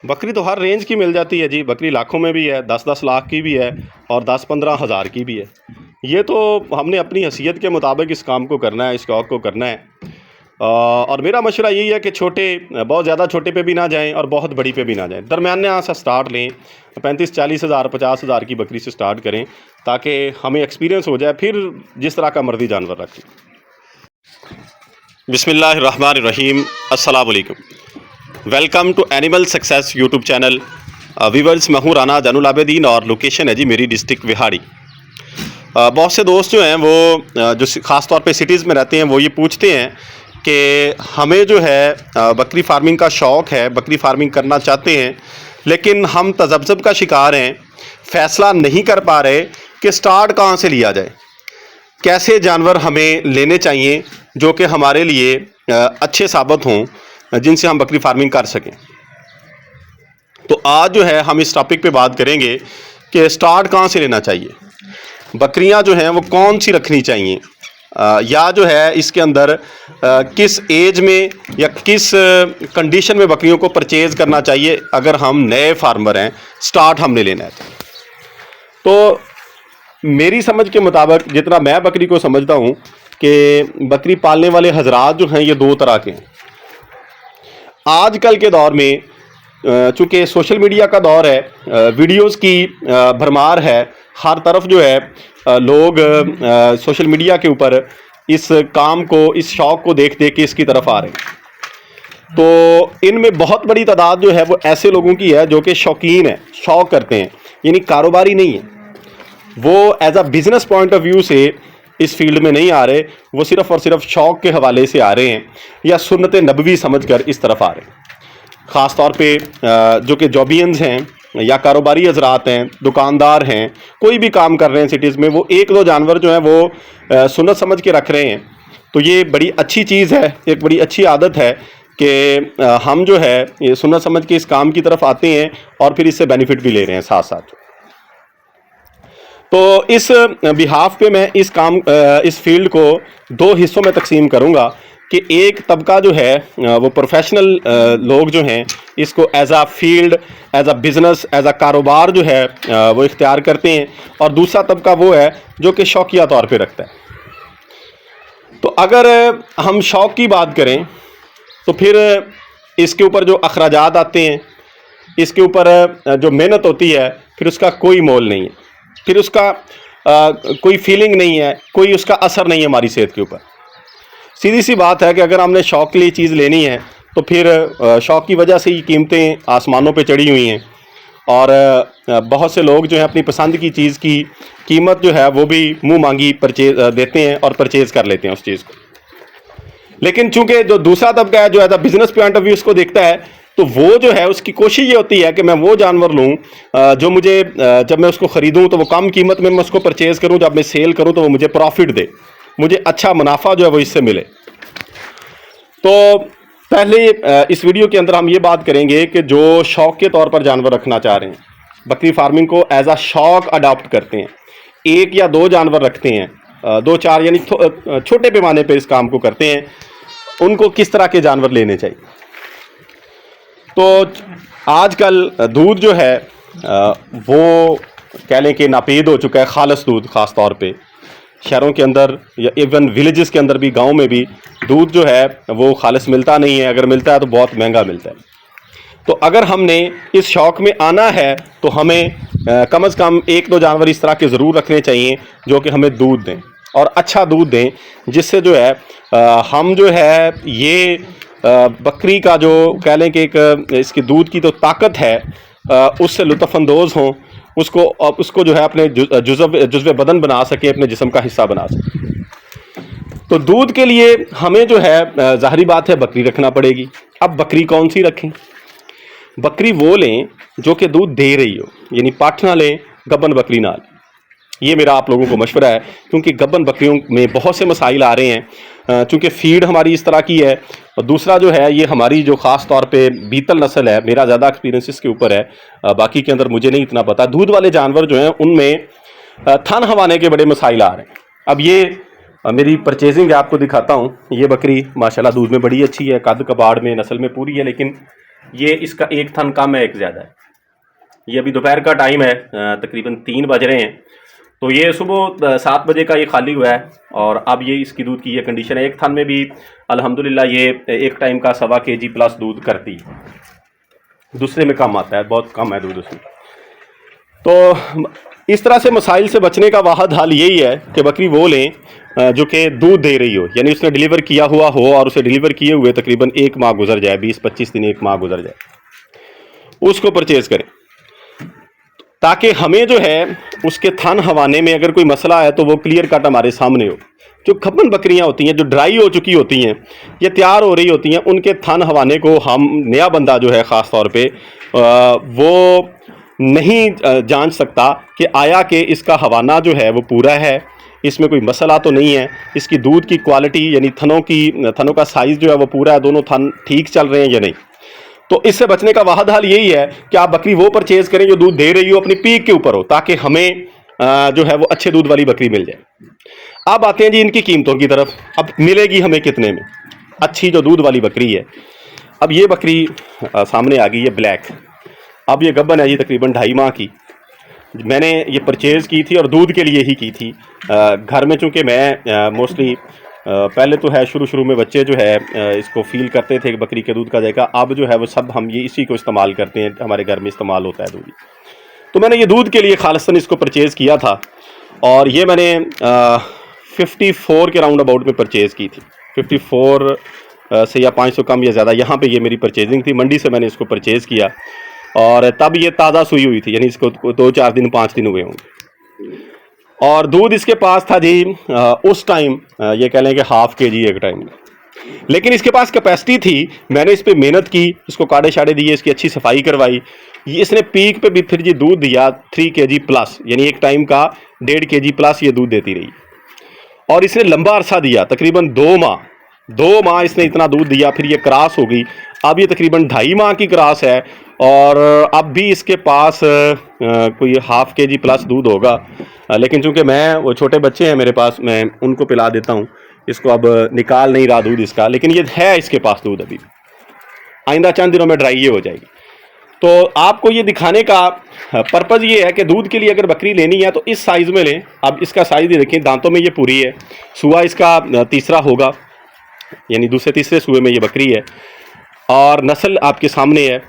बकरी तो हर रेंज की मिल जाती है जी। बकरी लाखों में भी है, 10-10 लाख की भी है और 10-15 हज़ार की भी है। ये तो हमने अपनी हैसियत के मुताबिक इस काम को करना है, इस शौक़ को करना है। और मेरा मशवरा यही है कि छोटे, बहुत ज़्यादा छोटे पे भी ना जाएं और बहुत बड़ी पे भी ना जाएं, दरमियाना सा स्टार्ट लें। 35-40 हज़ार 50 हज़ार की बकरी से स्टार्ट करें ताकि हमें एक्सपीरियंस हो जाए, फिर जिस तरह का मर्ज़ी जानवर रखें। बिस्मिल्लाहिर्रहमानिर्रहीम, अस्सलाम वालेकुम। Welcome to animal success YouTube channel. Viewers, मैं हूँ राना जैनुल आबिदीन और लोकेशन है जी मेरी डिस्ट्रिक्ट विहाड़ी। बहुत से दोस्त जो हैं वो जो ख़ास तौर पे सिटीज़ में रहते हैं वो ये पूछते हैं कि हमें जो है बकरी फार्मिंग का शौक़ है, बकरी फार्मिंग करना चाहते हैं, लेकिन हम तज़ब्ज़ुब का शिकार हैं, फ़ैसला नहीं कर पा रहे कि स्टार्ट कहाँ से लिया जाए, कैसे जानवर हमें लेने चाहिए जो कि हमारे लिए अच्छे साबित हों, जिनसे हम बकरी फार्मिंग कर सकें। तो आज जो है हम इस टॉपिक पे बात करेंगे कि स्टार्ट कहाँ से लेना चाहिए, बकरियां जो हैं वो कौन सी रखनी चाहिए, या जो है इसके अंदर किस एज में या किस कंडीशन में बकरियों को परचेज़ करना चाहिए अगर हम नए फार्मर हैं, स्टार्ट हमने लेना है। तो मेरी समझ के मुताबिक जितना मैं बकरी को समझता हूँ कि बकरी पालने वाले हजरात जो हैं ये दो तरह के हैं। आजकल के दौर में चूँकि सोशल मीडिया का दौर है, वीडियोस की भरमार है, हर तरफ जो है लोग सोशल मीडिया के ऊपर इस काम को, इस शौक़ को देख देख के इसकी तरफ आ रहे हैं। तो इनमें बहुत बड़ी तादाद जो है वो ऐसे लोगों की है जो कि शौकीन है, शौक़ करते हैं, यानी कारोबारी नहीं है। वो as a business point of view से इस फील्ड में नहीं आ रहे, वो सिर्फ़ और सिर्फ शौक़ के हवाले से आ रहे हैं या सुन्नत नबवी समझ कर इस तरफ आ रहे हैं। ख़ास तौर पे जो कि जॉबियंस हैं या कारोबारी हजरात हैं, दुकानदार हैं, कोई भी काम कर रहे हैं सिटीज़ में, वो एक दो जानवर जो हैं वो सुन्नत समझ के रख रहे हैं। तो ये बड़ी अच्छी चीज़ है, एक बड़ी अच्छी आदत है कि हम जो है ये सुन्नत समझ के इस काम की तरफ आते हैं और फिर इससे बेनिफिट भी ले रहे हैं साथ साथ। तो इस बिहाफ पे मैं इस फील्ड को दो हिस्सों में तकसीम करूँगा कि एक तबका जो है वो प्रोफेशनल लोग जो हैं इसको एज आ फील्ड, एज आ बिज़नेस, एज आ कारोबार जो है वो इख्तियार करते हैं, और दूसरा तबका वो है जो कि शौकिया तौर पे रखता है। तो अगर हम शौक़ की बात करें तो फिर इसके ऊपर जो अखराजात आते हैं, इसके ऊपर जो मेहनत होती है, फिर उसका कोई मोल नहीं है, फिर उसका कोई फीलिंग नहीं है, कोई उसका असर नहीं है हमारी सेहत के ऊपर। सीधी सी बात है कि अगर हमने शौक़ के लिए चीज़ लेनी है तो फिर शौक़ की वजह से ही कीमतें आसमानों पे चढ़ी हुई हैं, और बहुत से लोग जो हैं अपनी पसंद की चीज़ की कीमत जो है वो भी मुंह मांगी देते हैं और परचेज़ कर लेते हैं उस चीज़ को। लेकिन चूंकि जो दूसरा तबका है जो as a business point of view उसको देखता है, तो वो जो है उसकी कोशिश ये होती है कि मैं वो जानवर लूँ जो मुझे जब मैं उसको ख़रीदूँ तो वो कम कीमत में मैं उसको परचेज़ करूँ, जब मैं सेल करूँ तो वो मुझे प्रॉफिट दे, मुझे अच्छा मुनाफा जो है वो इससे मिले। तो पहले इस वीडियो के अंदर हम ये बात करेंगे कि जो शौक़ के तौर पर जानवर रखना चाह रहे हैं, बकरी फार्मिंग को एज आ शौक़ अडॉप्ट करते हैं, एक या दो जानवर रखते हैं, 2-4 यानी छोटे पैमाने पर इस काम को करते हैं, उनको किस तरह के जानवर लेने चाहिए। तो आजकल दूध जो है वो कह लें कि नापीद हो चुका है, खालिस दूध। ख़ास तौर पे शहरों के अंदर या इवन विलेजेस के अंदर भी, गांव में भी दूध जो है वो खालिस मिलता नहीं है, अगर मिलता है तो बहुत महंगा मिलता है। तो अगर हमने इस शौक़ में आना है तो हमें कम से कम एक दो जानवर इस तरह के ज़रूर रखने चाहिए जो कि हमें दूध दें, और अच्छा दूध दें, जिससे जो है हम जो है ये बकरी का जो कह लें कि एक इसकी दूध की तो ताकत है उससे लुत्फ़अंदोज़ हों, उसको जो है अपने जुज़्व बदन बना सके, अपने जिस्म का हिस्सा बना सके। तो दूध के लिए हमें जो है ज़ाहिरी बात है बकरी रखना पड़ेगी। अब बकरी कौन सी रखें? बकरी वो लें जो कि दूध दे रही हो, यानी पाठ ना लें, गब्बन बकरी ना लें। ये मेरा आप लोगों को मशवरा है, क्योंकि गब्बन बकरियों में बहुत से मसाइल आ रहे हैं, चूँकि फीड हमारी इस तरह की है, और दूसरा जो है ये हमारी जो ख़ास तौर पे बीतल नस्ल है, मेरा ज़्यादा एक्सपीरियंस इसके ऊपर है, बाकी के अंदर मुझे नहीं इतना पता। दूध वाले जानवर जो हैं उनमें थन हवाने के बड़े मसाइल आ रहे हैं। अब ये मेरी परचेजिंग आपको दिखाता हूँ। ये बकरी माशाल्लाह दूध में बड़ी अच्छी है, कद कबाड़ में, नस्ल में पूरी है, लेकिन ये इसका एक थन कम है, एक ज़्यादा है। ये अभी दोपहर का टाइम है, तकरीबन 3 बज रहे हैं। तो ये सुबह 7 बजे का ये खाली हुआ है और अब ये इसकी दूध की ये कंडीशन है। एक थन में भी अल्हम्दुलिल्लाह ये एक टाइम का 1.25 kg प्लस दूध करती है, दूसरे में कम आता है, बहुत कम है दूध उसमें। तो इस तरह से मसाइल से बचने का वाहद हल यही है कि बकरी वो लें जो कि दूध दे रही हो, यानी उसने डिलीवर किया हुआ हो और उसे डिलीवर किए हुए तकरीबन 1 माह गुजर जाए, 20-25 दिन 1 माह गुजर जाए, उसको परचेज़ करें, ताकि हमें जो है उसके थन हवाने में अगर कोई मसला है तो वो क्लियर कट हमारे सामने हो। जो खपन बकरियां होती हैं, जो ड्राई हो चुकी होती हैं या तैयार हो रही होती हैं, उनके थन हवाने को हम नया बंदा जो है ख़ास तौर पे वो नहीं जांच सकता कि आया कि इसका हवाना जो है वो पूरा है, इसमें कोई मसला तो नहीं है, इसकी दूध की क्वालिटी यानी थनों का साइज़ जो है वो पूरा है, दोनों थन ठीक चल रहे हैं या नहीं। तो इससे बचने का वाहद हल यही है कि आप बकरी वो परचेज़ करें जो दूध दे रही हो, अपनी पीक के ऊपर हो, ताकि हमें जो है वो अच्छे दूध वाली बकरी मिल जाए। अब आते हैं जी इनकी कीमतों की तरफ। अब मिलेगी हमें कितने में अच्छी जो दूध वाली बकरी है। अब ये बकरी सामने आ गई है ब्लैक। अब ये गब्बन है जी तकरीबन 2.5 माह की। मैंने ये परचेज़ की थी और दूध के लिए ही की थी। घर में चूँकि मैं मोस्टली पहले तो है शुरू में बच्चे जो है इसको फील करते थे बकरी के दूध का जायका, अब जो है वो सब हम ये इसी को इस्तेमाल करते हैं, हमारे घर में इस्तेमाल होता है दूध। तो मैंने ये दूध के लिए खालिसन इसको परचेज़ किया था और ये मैंने 54 के राउंड अबाउट में परचेज़ की थी। 54 से या 500 कम या ज़्यादा यहाँ पे ये मेरी परचेजिंग थी। मंडी से मैंने इसको परचेज़ किया और तब ये ताज़ा सुई हुई थी, यानी इसको 2-4 दिन 5 दिन हुए होंगे। और दूध इसके पास था जी उस टाइम ये कह लें कि ½ kg एक टाइम में, लेकिन इसके पास कैपेसिटी थी। मैंने इस पर मेहनत की, इसको काढ़े शाड़े दिए, इसकी अच्छी सफाई करवाई। ये इसने पीक पे भी फिर जी दूध दिया 3 kg प्लस, यानी एक टाइम का 1.5 kg प्लस ये दूध देती रही। और इसने लंबा अरसा दिया, तकरीबन 2 माह इसने इतना दूध दिया। फिर ये क्रॉस हो गई, अब ये तकरीबन 2.5 माह की क्रॉस है और अब भी इसके पास कोई ½ kg प्लस दूध होगा। लेकिन चूंकि मैं वो छोटे बच्चे हैं मेरे पास, मैं उनको पिला देता हूँ, इसको अब निकाल नहीं रहा दूध इसका, लेकिन ये है इसके पास दूध अभी। आइंदा चंद दिनों में ड्राई ये हो जाएगी। तो आपको ये दिखाने का पर्पज़ ये है कि दूध के लिए अगर बकरी लेनी है तो इस साइज़ में लें। अब इसका साइज़ ये देखें, दांतों में ये पूरी है, सुआ इसका तीसरा होगा, यानी दूसरे तीसरे सुए में ये बकरी है और नस्ल आपके सामने है।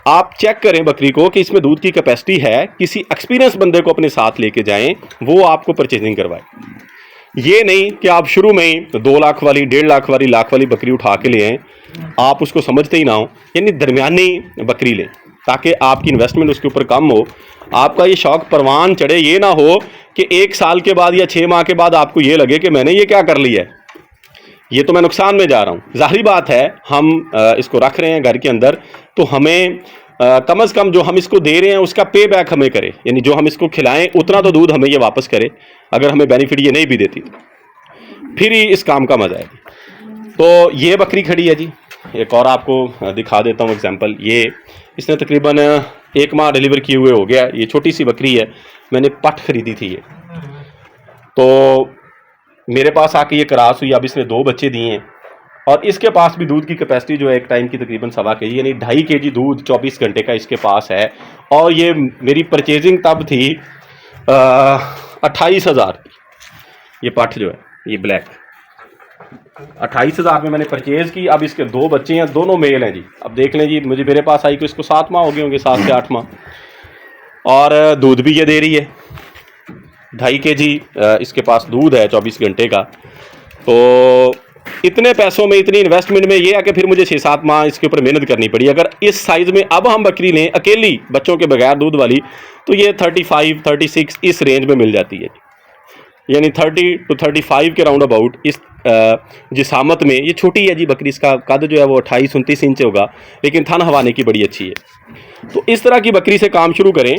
आप चेक करें बकरी को कि इसमें दूध की कैपेसिटी है। किसी एक्सपीरियंस बंदे को अपने साथ लेके जाएं, वो आपको परचेजिंग करवाए। ये नहीं कि आप शुरू में ही 2 लाख वाली, 1.5 लाख वाली, लाख वाली बकरी उठा के ले आएँ, आप उसको समझते ही ना हो। यानी दरमियानी बकरी लें ताकि आपकी इन्वेस्टमेंट उसके ऊपर कम हो, आपका ये शौक़ परवान चढ़े। ये ना हो कि 1 साल के बाद या 6 माह के बाद आपको ये लगे कि मैंने ये क्या कर लिया है, ये तो मैं नुकसान में जा रहा हूँ। ज़ाहिर बात है हम इसको रख रहे हैं घर के अंदर, तो हमें कम से कम जो हम इसको दे रहे हैं उसका पे बैक हमें करे, यानी जो हम इसको खिलाएं उतना तो दूध हमें ये वापस करे। अगर हमें बेनिफिट ये नहीं भी देती फिर ही इस काम का मज़ा है। तो ये बकरी खड़ी है जी। एक और आपको दिखा देता हूँ एग्जांपल। ये इसने तकरीबन 1 माह डिलीवर किए हुए हो गया। ये छोटी सी बकरी है, मैंने पट खरीदी थी ये, तो मेरे पास आके ये क्रॉस हुई। अब इसने 2 बच्चे दिए हैं और इसके पास भी दूध की कैपेसिटी जो है एक टाइम की तकरीबन 1.25 kg, यानी 2.5 kg दूध 24 घंटे का इसके पास है। और ये मेरी परचेजिंग तब थी 28,000 की। ये पट जो है ये ब्लैक 28,000 में मैंने परचेज़ की। अब इसके 2 बच्चे हैं, दोनों मेल हैं जी। अब देख लें जी, मुझे मेरे पास आई को इसको 7 माह हो गए होंगे, 7 से 8 माह, और दूध भी ये दे रही है 2.5 kg इसके पास दूध है 24 घंटे का। तो इतने पैसों में, इतनी इन्वेस्टमेंट में ये है कि फिर मुझे 6-7 माह इसके ऊपर मेहनत करनी पड़ी। अगर इस साइज़ में अब हम बकरी लें अकेली बच्चों के बगैर दूध वाली, तो ये 35-36 इस रेंज में मिल जाती है, यानी 30 to 35 के राउंड अबाउट। इस जिसामत में ये छोटी है जी बकरी, इसका कद जो है वो 28-29 इंच होगा, लेकिन थन हवाने की बड़ी अच्छी है। तो इस तरह की बकरी से काम शुरू करें।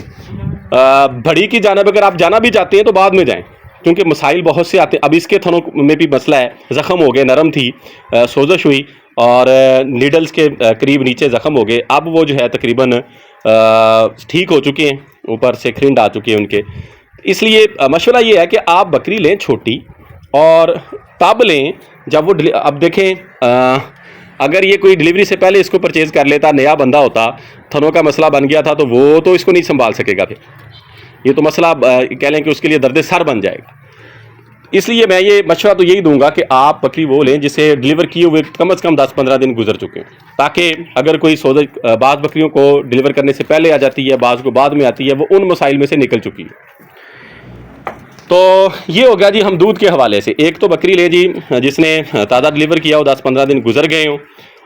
बड़ी की जानब अगर आप जाना भी चाहते हैं तो बाद में जाएं, क्योंकि मसाइल बहुत से आते हैं। अब इसके थनों में भी मसला है, ज़ख़म हो गए, नरम थी, सोजश हुई और नीडल्स के करीब नीचे ज़ख़म हो गए। अब वो जो है तकरीबन ठीक हो चुके हैं, ऊपर से खरिंड आ चुके हैं उनके। इसलिए मशवरा ये है कि आप बकरी लें छोटी और तब लें जब वो अब देखें अगर ये कोई डिलीवरी से पहले इसको परचेज़ कर लेता, नया बंदा होता, थनों का मसला बन गया था, तो वो तो इसको नहीं संभाल सकेगा। फिर ये तो मसला कह लें कि उसके लिए दर्द सर बन जाएगा। इसलिए मैं ये मशवरा तो यही दूंगा कि आप बकरी वो लें जिसे डिलीवर किए हुए कम से कम 10-15 दिन गुजर चुके हैं, ताकि अगर कोई बाज़ बकरियों को डिलीवर करने से पहले आ जाती है, बाज़ को बाद में आती है, वो उन मसाइल में से निकल चुकी है। तो ये हो गया जी हम दूध के हवाले से। एक तो बकरी ले जी जिसने ताज़ा डिलीवर किया हो, 10-15 दिन गुजर गए हों,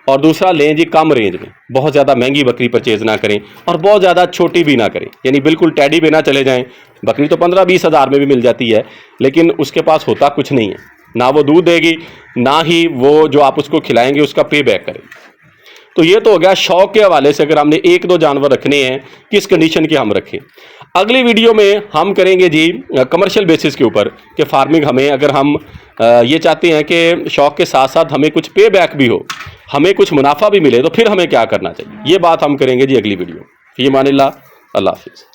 और दूसरा लें जी कम रेंज में, बहुत ज़्यादा महंगी बकरी परचेज़ ना करें और बहुत ज़्यादा छोटी भी ना करें, यानी बिल्कुल टैडी पे ना चले जाएं। बकरी तो 15-20 हज़ार में भी मिल जाती है, लेकिन उसके पास होता कुछ नहीं है, ना वो दूध देगी, ना ही वो जो आप उसको खिलाएंगे उसका पे बैक करें। तो ये तो हो गया शौक के हवाले से, अगर हमने 1-2 जानवर रखने हैं किस कंडीशन के हम रखें। अगली वीडियो में हम करेंगे जी कमर्शियल बेसिस के ऊपर कि फार्मिंग हमें, अगर हम ये चाहते हैं कि शौक के साथ साथ हमें कुछ पे बैक भी हो, हमें कुछ मुनाफा भी मिले, तो फिर हमें क्या करना चाहिए, ये बात हम करेंगे जी अगली वीडियो। फी अमानिल्लाह, अल्लाह हाफिज़।